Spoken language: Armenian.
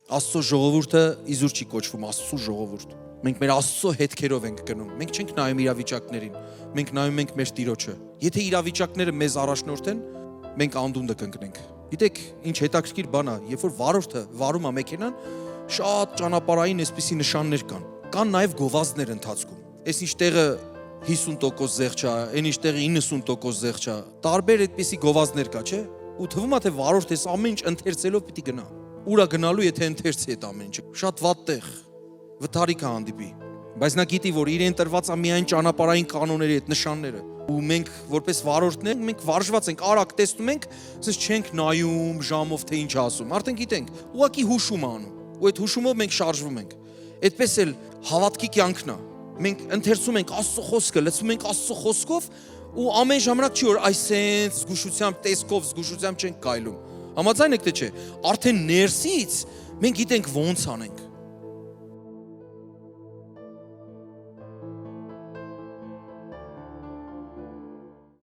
Աստծո ժողովուրդը իզուր չի կոչվում Աստծո ժողովուրդ։ Մենք մեր Աստծո հետքերով ենք գնում։ Մենք չենք նայում իրավիճակներին, մենք նայում ենք մեր Տիրոջը։ Եթե իրավիճակները մեզ առաջնորդեն, մենք անդունդը կընկնենք։ Գիտեք, ինչ հետաքրքիր բան է, երբ որ վարորդը վարում է մեքենան, շատ ճանապարհային այսպիսի նշաններ կան։ Կան նաև գովազդներ ընթացքում։ Այս ինչ տեղը 50% զեղչ է, այն ինչ տեղը 90% զեղչ է։ Տարբեր այդպիսի գովազդներ կա, չէ՞։ Ու թվում է թե վարորդը այս ամեն ինչ ընթերցելով պիտի գնա։ Ուրա գնալու, եթե ընթերցի այդ ամեն ինչը։ Շատ վատ տեղ, վթարիկ է հանդիպի։ Բայց նա գիտի, որ իրեն տրված է միայն ճանապարհային կանոնների այդ նշանները։ Ու մենք որպես վարորդներ, մենք վարժված ենք, արագ տեսնում ենք, ասես չենք նայում ժամով թե ինչ ասում։ Արդեն գիտենք, ուղղակի հուշում անում։ Ու այդ հուշումով մենք շարժվում ենք։ Այդպես էլ հավատքի կյանքն է։ Մենք ընթերցում ենք Աստծո խոսքը, լսում ենք Աստծո խոսքով ու ամեն ժամանակ չի որ այսենց զգուշությամբ, տեսքով, զգուշությամբ չենք կայլում։ Համաձայն եք թե չէ։ Արդեն ներսից մենք գիտենք ոնց անենք։